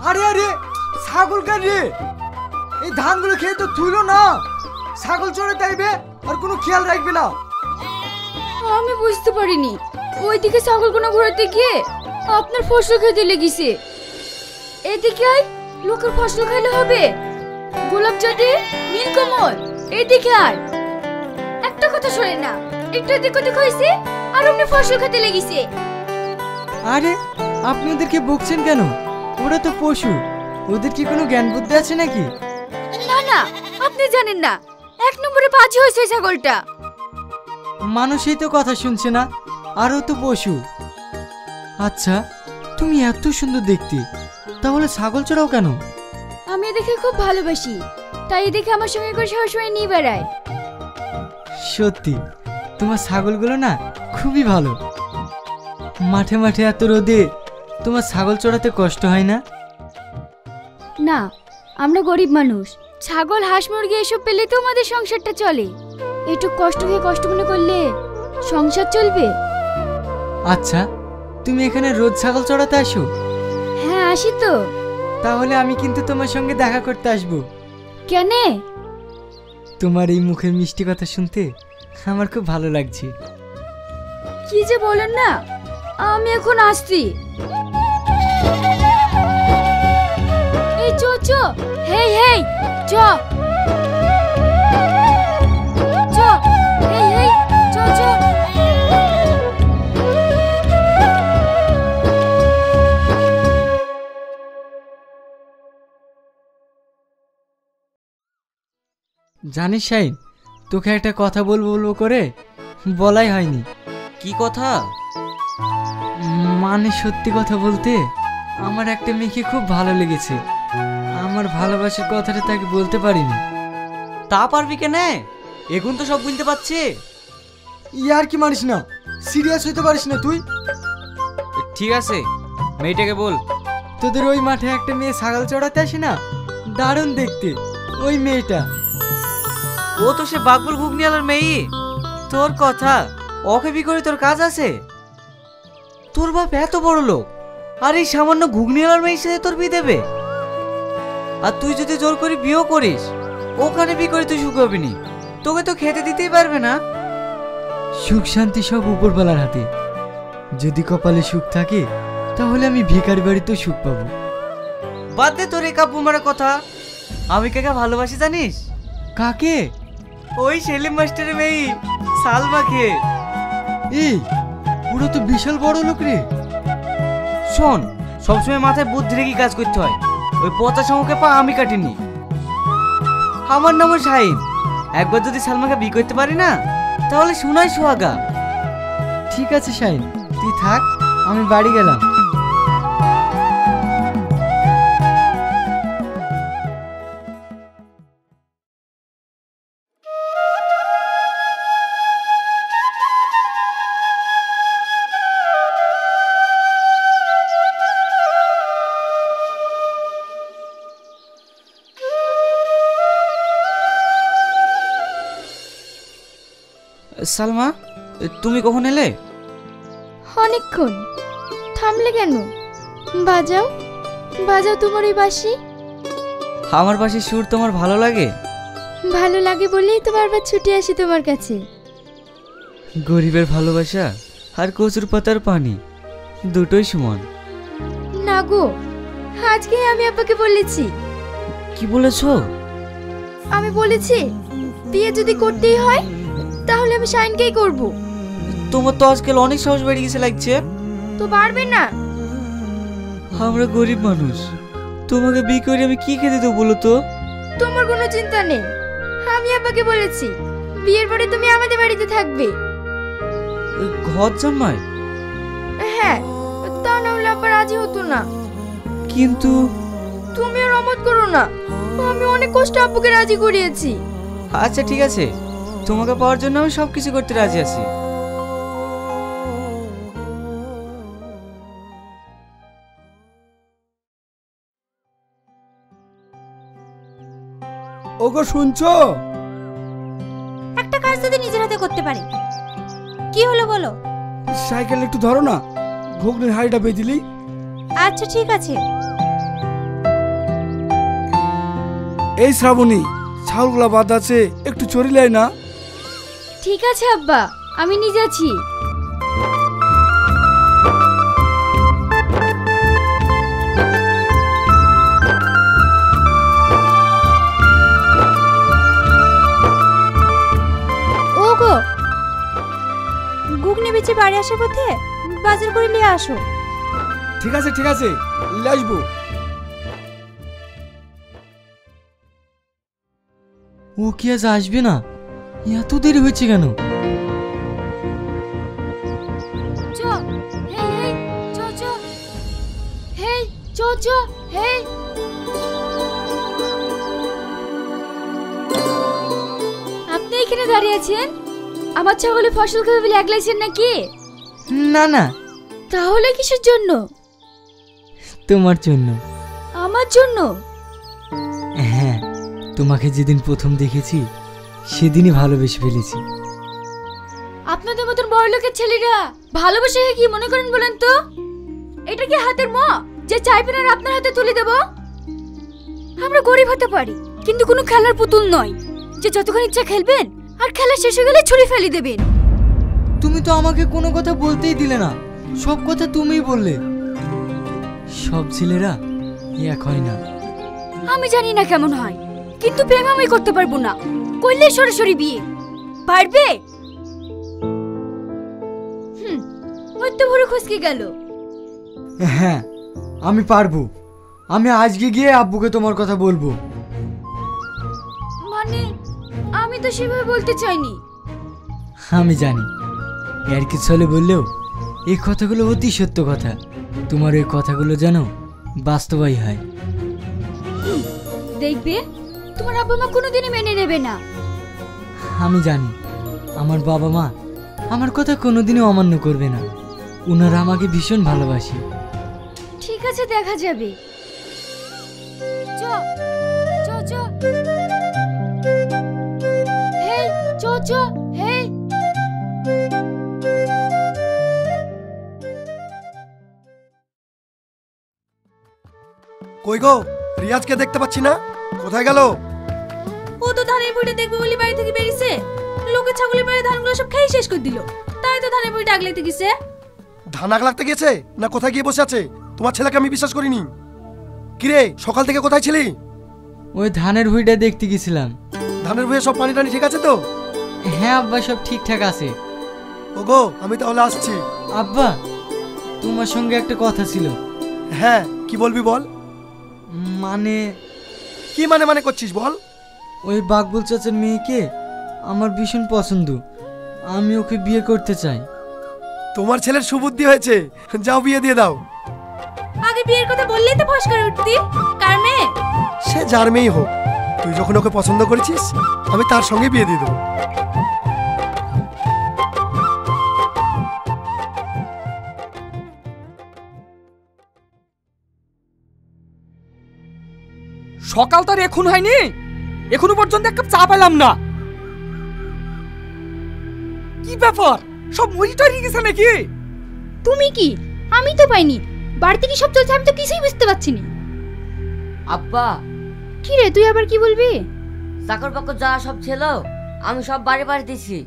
আরে আরে ছাগল কার রে? এই ধানগুলো খেয়ে তো তুইলো না, ছাগল চড়ে তাইবে আর কোনো খেয়াল রাখবে না। আমি বুঝতে পারিনি, ওইদিকে ছাগলগুলো ঘোরাতে গিয়ে আপনার ফসল খেতে লেগেছে। এদিকে আয়, লোকের ফসল খাইলে হবে? গোলাপ জাতি, নীলকমল, এদিকে আয়। একটা কথা শোনে না, একটু এদিক ওদিক হয়েছে আর অমনি ফসল খেতে লেগেছে। আরে আপনি ওদেরকে বকছেন কেন? ওরা তো পশু, ওদের কি কোনো জ্ঞান বুদ্ধি আছে নাকি? না না, আপনি জানেন না, এক নম্বরে বাজি হয়েছে ছাগলটা। মানুষই তো কথা শুনছে না, আরও তো পশু। আচ্ছা তুমি এত সুন্দর দেখতে, তাহলে ছাগল চড়াও কেন? আমি দেখে খুব ভালোবাসি, তাই দেখে আমার সঙ্গে করে সবসময় নিয়ে বেড়ায়। সত্যি তোমার ছাগলগুলো না খুবই ভালো। মাঠে মাঠে এত রোদে তোমার ছাগল চড়াতে কষ্ট হয় না? না, আমরা গরিব মানুষ, ছাগল হাঁস মুরগি এসব পেলে তো আমাদের সংসারটা চলে। একটু কষ্ট হয়ে কষ্ট মনে করলে সংসার চলবে? আচ্ছা তুমি এখানে রোজ ছাগল চড়াতে আসো? হ্যাঁ আসি তো। তাহলে আমি কিন্তু তোমার সঙ্গে দেখা করতে আসবো। কেন? তোমার এই মুখের মিষ্টি কথা শুনতে আমার খুব ভালো লাগছে। কি যে বলেন না, আমি এখন আসছি। এই চো চো, হেই হেই চো চো, হেই হেই চো চো। জানিস শাইন, তোকে একটা কথা বলবো বলবো করে বলাই হয়নি। কি কথা? মানে সত্যি কথা বলতে আমার একটা মেয়েকে খুব ভালো লেগেছে। আমার ভালোবাসার কথাটা তাকে বলতে পারিনি। তা পারবি কেনে? এখন তো সব বলতে পারছি। ইয়ার কি মানিস না, সিরিয়াস হইতে পারিস না তুই? ঠিক আছে, মেয়েটাকে বল। তোদের ওই মাঠে একটা মেয়ে ছাগল চড়াতে আসে না, দারুণ দেখতে ওই মেয়েটা। ও তো সে বাকবুল ঘুগনিওয়ালার মেয়ে। তোর কথা, ওকে বি করে তোর কাজ আছে? তোর বাপ এত বড় লোক, আর এই সামান্য ঘুগনিওয়ালার মেয়ের সাথে তোর বিয়ে দেবে? আর তুই যদি জোর করে বিয়েও করিস, ওখানে বি করে তুই সুখ হবি নি, তোকে তো খেতে দিতেই পারবে না। সুখ শান্তি সব উপরওয়ালার হাতে। যদি কপালে সুখ থাকে তাহলে আমি ভিখারি বাড়িতেও সুখ পাবো। বাদ দে তোর এই কাব্য মারা কথা। আমি কাকে ভালোবাসি জানিস? কাকে? ওই সেলিম মাস্টারের মেয়ে সালমাকে। এই পুরো তো বিশাল বড় লোক রে। শোন, সবসময় মাথায় বুদ্ধি রেখে কাজ করতে হয়। ওই পচা সমুখে পা আমি কাটিনি। আমার নাম শাহিন। একবার যদি সালমাকে বিয়ে করতে পারি না, তাহলে শোনাই সোহাগা। ঠিক আছে শাহিন, তুই থাক, আমি বাড়ি গেলাম। সালমা, তুমি কখন এলে? অনেকক্ষণ। থামলে কেন? বাজাও বাজাও তোমার ওই বাঁশি। আমার পাশে সুর তোমার ভালো লাগে? ভালো লাগে বলেই তো বারবার ছুটে আসি তোমার কাছে। গরিবের ভালোবাসা আর কচুর পাতার পানি দুটোই সমান। না গো, আজকে আমি আব্বাকে বলেছি। কি বলেছো? আমি বলেছি বিয়ে যদি করতেই হয় তাহলে আমি শাইনকেই করব। তোমার তো আজকাল অনেক সাহস বেড়ে গেছে লাগছে। তো পারবে না? আমরা গরিব মানুষ, তোমাকে বিয়ে করে আমি কি খেতে দেবো বলো তো? তোমার কোনো চিন্তা নেই, আমি আব্বাকে বলেছি বিয়ের পরে তুমি আমাদের বাড়িতে থাকবে। ঘর জামাই? হ্যাঁ, তা না হলে আব্বা রাজি হতো না। কিন্তু তুমি আর অমত করো না, আমি অনেক কষ্ট আব্বুকে রাজি করিয়েছি। আচ্ছা ঠিক আছে, তোমাকে পাওয়ার জন্য আমি সবকিছু করতে রাজি আছি। ওগো শুনছো? একটা কাজ যদি নিজের হাতে করতে পারে। কি হলো বলো? সাইকেল একটু ধরো না, ঘুগনির হাড়িটা বেঁধিলি। আচ্ছা ঠিক আছে। এই শ্রাবণী, ছাগলগুলা বাদ আছে, একটু চড়িলাই না। ঠিক আছে আব্বা, আমি নিজে আছি। ওগো, ঘুগনি বেচে বাড়ি আসার পথে বাজার করে নিয়ে আসো। ঠিক আছে ঠিক আছে, নিয়ে আসবো। ও কি আজ আসবে না? এত দেরি হচ্ছে কেন? চ হেই হেই চ চ হেই চ চ হেই। আপনি এখানে দাঁড়িয়ে আছেন? আমার ছাগলে ফসল খাবে বলে আগলাইছেন নাকি? না না, তাহলে কিসের জন্য? তোমার জন্য। আমার জন্য? হ্যাঁ, তোমাকে যেদিন প্রথম দেখেছি সেদিনই ভালোবেসে ফেলেছি। আপনাদের মতন বড় লোকের ছেলেরা ভালোবাসে কি মনে করেন বলেন তো? এটা কি হাতের মা যে চাইবেন আর আপনার হাতে তুলে দেব? আমরা গরিব হতে পারি, কিন্তু কোনো খেলার পুতুল নয় যে যতক্ষণ ইচ্ছা খেলবেন আর খেলা শেষ হয়ে গেলে ছুরি ফেলে দেবেন। তুমি তো আমাকে কোনো কথা বলতেই দিলে না, সব কথা তুমিই বললে। সব ছেলেরা এক হয় না। আমি জানি না কেমন হয়, কিন্তু প্রেম আমি করতে পারবো না। করলে সরাসরি বিয়ে পারবে? ওই তো ভরে খসকে গেল। হ্যাঁ, আমি পারবো। আমি আজকে গিয়ে আব্বুকে তোমার কথা বলবো। মানে আমি তো সেভাবে বলতে চাইনি। আমি জানি এর কিছু হলে বললেও এই কথাগুলো অতি সত্য কথা। তোমার এই কথাগুলো যেন বাস্তবায়ী হয়। দেখবে তোমার আব্বা মা কোনোদিনই মেনে নেবে না। আমি জানি আমার বাবা মা আমার কথা কোনোদিনও অমান্য করবে না। ওনারা আমাকে ভীষণ ভালোবাসে। ঠিক আছে, দেখা যাবে। চ চ চ হেই চ চ হেই। কই গো, রিয়াজকে দেখতে পাচ্ছি না, কোথায় গেল? ও তো ধানের বইটা দেখবে বলে বাড়ি থেকে বেরিয়েছে। লোকের ছাগলের বাড়ি ধানগুলো সব খেয়ে শেষ করে দিল, তাই তো ধানের বইটা আগলাইতে গেছে। ধান আগলাতে গেছে না কোথায় গিয়ে বসে আছে? তোমার ছেলেকে আমি বিশ্বাস করিনি। কিরে, সকাল থেকে কোথায় ছিলি? ওই ধানের ভুঁইটা দেখতে গেছিলাম। ধানের ভুঁয়ে সব পানি টানি ঠিক আছে তো? হ্যাঁ আব্বা, সব ঠিকঠাক আছে। ওগো, আমি তাহলে আসছি। আব্বা, তোমার সঙ্গে একটা কথা ছিল। হ্যাঁ, কি বলবি বল। মানে কি মানে মানে করছিস বল। ওই বাকবুল চাচার মেয়েকে আমার ভীষণ পছন্দ। আমি ওকে বিয়ে করতে চাই। তোমার ছেলের সুবুদ্ধি হয়েছে, যাও বিয়ে দিয়ে দাও। আগে বিয়ের কথা বললেই তো ফস করে উঠতি। কার মেয়ে? সে যার মেয়েই হোক, তুই যখন ওকে পছন্দ করেছিস আমি তার সঙ্গে বিয়ে দিয়ে দেবো। সকাল তার এখন হয়নি, এখনো পর্যন্ত এক কাপ চা পেলাম না। কি ব্যাপার, সব মরিটারি গেছে নাকি? তুমি কি? আমি তো পাইনি। বাড়িতে কি সব চলছে আমি তো কিছুই বুঝতে পারছি না। আব্বা, কি রে, তুই আবার কি বলবি? চাকর বাকর যা সব ছিল আমি সব বাড়ি বাড়ি দিছি।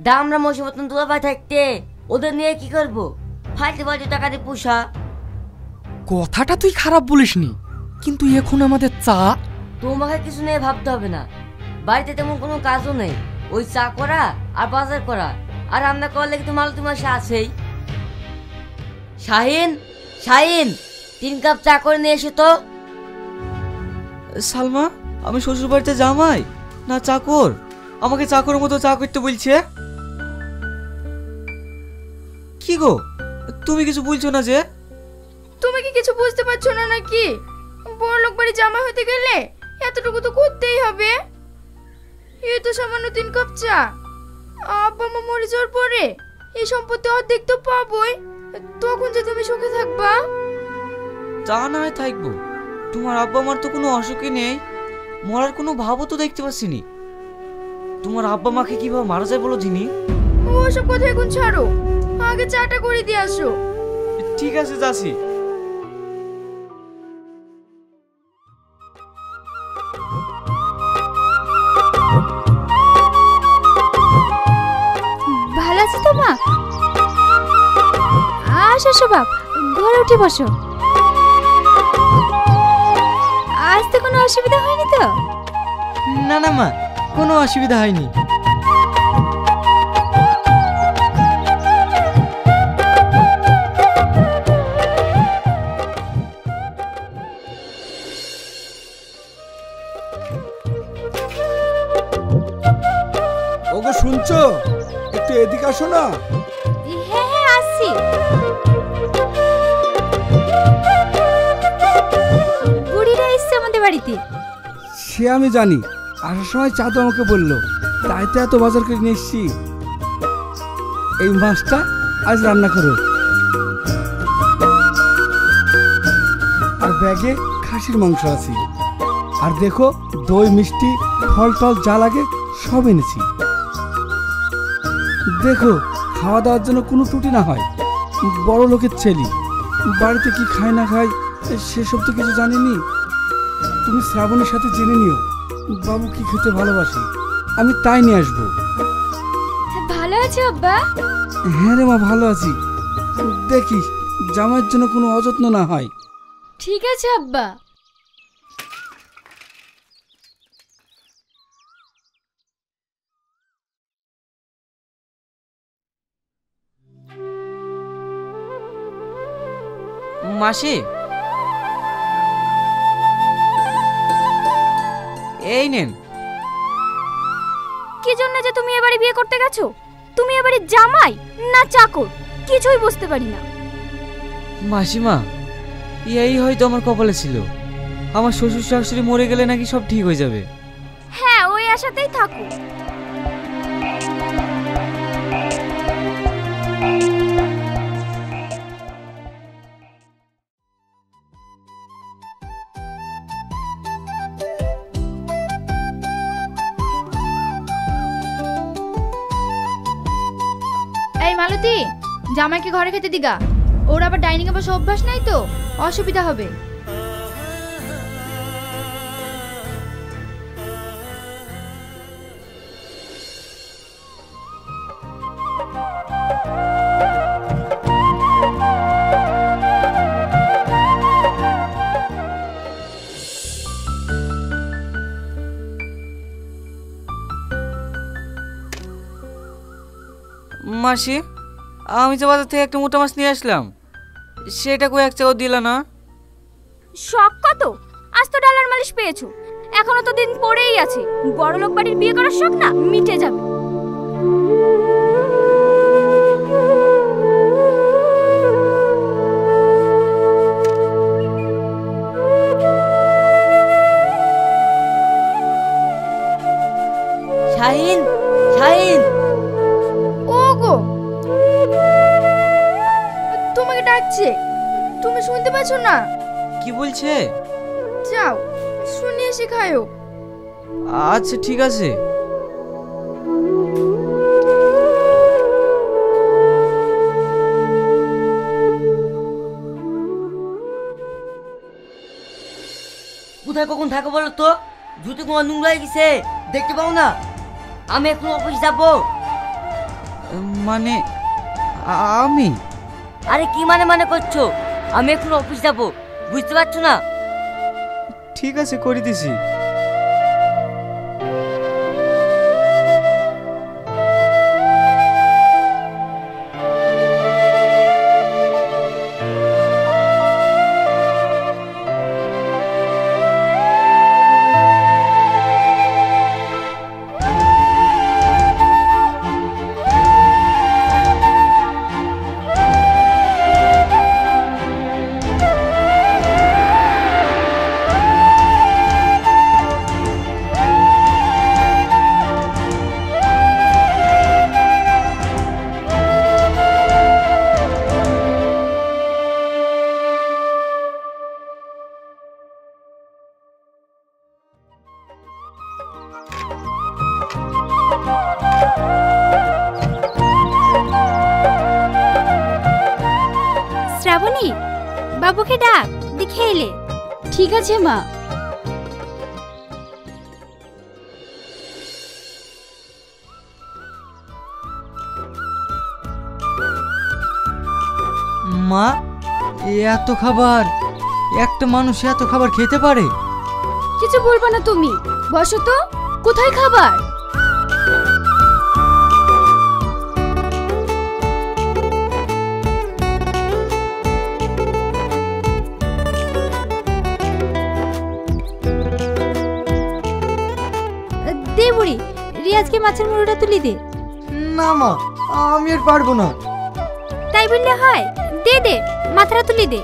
দামরা মশি মতন দুলাভাই থাকতে ওদের নিয়ে কি করবো? ফাইতে ফাইতে টাকা দিয়ে পোষা। কথাটা তুই খারাপ বলিসনি, কিন্তু এখন আমাদের চা। তোমাকে কিছু নিয়ে ভাবতে হবে না, বাড়িতে তেমন কোনো কাজও নেই। ওই চা করা আর বাজার করা আর রান্না করার লেগে তো মাল তোমার সে আছেই। শাহিন, শাহিন, 3 কাপ চা করে নিয়ে এসো তো। সালমা, আমি শ্বশুর বাড়িতে জামাই না চাকর? আমাকে চাকরের মতো চা করতে বলছে। কি গো, তুমি কিছু বলছো না যে? তুমি কি কিছু বুঝতে পারছো না নাকি? বড় লোক বাড়ি জামা হতে গেলে এতটুকু তো করতেই হবে। এই তো সামান্য 3 কাপ চা। আব্বা মা মরে যাওয়ার পরে এই সম্পত্তি অর্ধেক তো পাবোই। তখন যে তুমি সুখে থাকবা। তা না হয় থাকবো, তোমার আব্বা মার তো কোনো অসুখই নেই, মরার কোনো ভাবও তো দেখতে পাচ্ছিনি। তোমার আব্বা মাকে কিভাবে মারা যায় বলো দিনি? ওসব কথা এখন ছাড়ো, আগে চাটা করে দিয়ে আসো। ঠিক আছে, যাচ্ছি। বাপ, ঘরে উঠে বসো। আজ তো কোনো অসুবিধা হয়নি তো? না না মা, কোনো অসুবিধা হয়নি। ওগো শুনছো? একটু এদিকে আসো না। হ্যাঁ হ্যাঁ আসছি। বুড়িরা এসছে আমাদের বাড়িতে। সে আমি জানি, আসার সময় চাঁদু আমাকে বললো, তাই তো এত বাজার করে নিয়ে এসছি। এই মাছটা আজ রান্না করো, আর ব্যাগে খাসির মাংস আছে। আর দেখো, দই মিষ্টি ফল টল যা লাগে সব এনেছি। দেখো, খাওয়া দাওয়ার জন্য কোনো ত্রুটি না হয়। বড় লোকের ছেলে, বাড়িতে কি খায় না খায় সেসব তো কিছু জানিনি। তুমি শ্রাবণের সাথে জেনে নিও বাবু কি খেতে ভালোবাসে, আমি তাই নিয়ে আসবো। ভালো আছে আব্বা? হ্যাঁ রে মা, ভালো আছি। দেখিস জামাইয়ের জন্য কোনো অযত্ন না হয়। ঠিক আছে আব্বা। মাসি, এই নেন। কি জন্য যে তুমি এবারে বিয়ে করতে গেছো? তুমি এবারে জামাই না চাকর কিছুই বুঝতে পারি না। মাসিমা, এই হয়তো আমার কপালে ছিল। আমার শ্বশুর শাশুড়ি মরে গেলে নাকি সব ঠিক হয়ে যাবে। হ্যাঁ, ওই আশাতেই থাকো। এই মালতী, জামাইকে ঘরে খেতে দিগা। ওর আবার ডাইনিং এ বসে অভ্যাস নাই তো, অসুবিধা হবে। মাসি, আমি তো বাজার থেকে একটা মোটা মাছ নিয়ে আসলাম, সেটা কই এক চাও দিলা না? শখ কত? আজ তো ডালার মালিশ পেয়েছো, এখনো তো দিন পড়েই আছে। বড়লোক বাড়ির বিয়ে করার শখ না মিটে যাবে। শাহিন, শাহিন, ওগো, তোমাকে ডাকছে, তুমি শুনতে পাচ্ছ না? কি বলছে? যাও শুনে এসে খায়ো। আচ্ছা ঠিক আছে। কোথায় কখন থাকো বলো তো? জুতো তোমার নোংরা হয়ে গেছে, দেখতে পাও না? আমি এখন অফিস যাবো। মানে আমি? আরে কি মানে মানে করছো? আমি এখন অফিস যাবো, বুঝতে পারছো না? ঠিক আছে, করে দিছি। শ্রাবণী, বাবুকে ডাক, দেখে এলে। ঠিক আছে মা। মা, এত খাবার, একটা মানুষ এত খাবার খেতে পারে? কিছু বলবা না তুমি, বসো তো। কোথায় খাবার? দে বুড়ি, রিয়াজকে মাছের মুড়োটা তুলি দে। না মা, আমি আর পারবো না। তাই বললে হয়? দে দে, মাথাটা তুলি দে।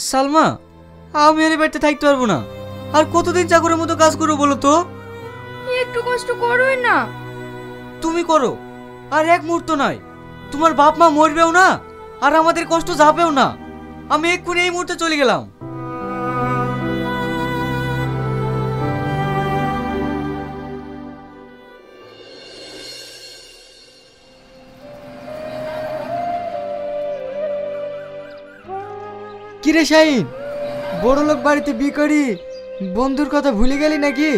সালমা, আমি আর এই বাড়িতে থাকতে পারবো না। আর কতদিন চাকরের মতো কাজ করবো বলো তো? একটু কষ্ট করোই না। তুমি করো, আর এক মুহূর্ত নয়। তোমার বাপ মা মরবেও না, আর আমাদের কষ্ট যাবেও না। আমি এক্ষুনি এই মুহূর্তে চলে গেলাম। কিরে শাহিন, বড় লোক বাড়িতে বিয়ে করি বন্ধুর কথা ভুলে গেলি নাকি?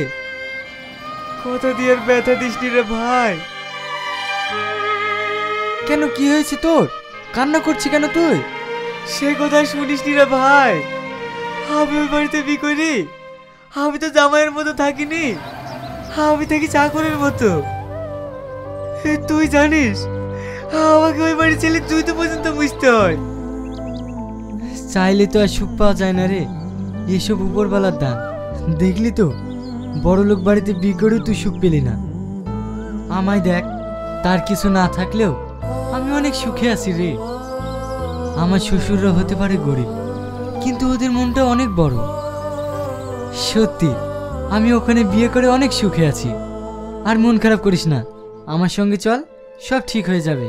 কথা দিয়ে ব্যথা দিসনি রে ভাই। কেন, কি হয়েছে তোর? কান্না করছি কেন তুই? সে কথা শুনিসনি রে ভাই। আমি ওই বাড়িতে বিয়ে করি, আমি তো জামাইয়ের মতো থাকিনি, আমি থাকি চাকরের মতো। তুই জানিস আমাকে ওই বাড়ি ছেলে জুতো পর্যন্ত মুছতে হয়। চাইলে তো আর সুখ পাওয়া যায় না রে, এসব উপরবেলার দান। দেখলি তো, বড় লোক বাড়িতে বিয়ে করে তুই সুখ পেলি না। আমায় দেখ, তার কিছু না থাকলেও আমি অনেক সুখে আছি রে। আমার শ্বশুররা হতে পারে গরিব, কিন্তু ওদের মনটা অনেক বড়। সত্যি, আমি ওখানে বিয়ে করে অনেক সুখে আছি। আর মন খারাপ করিস না, আমার সঙ্গে চল, সব ঠিক হয়ে যাবে।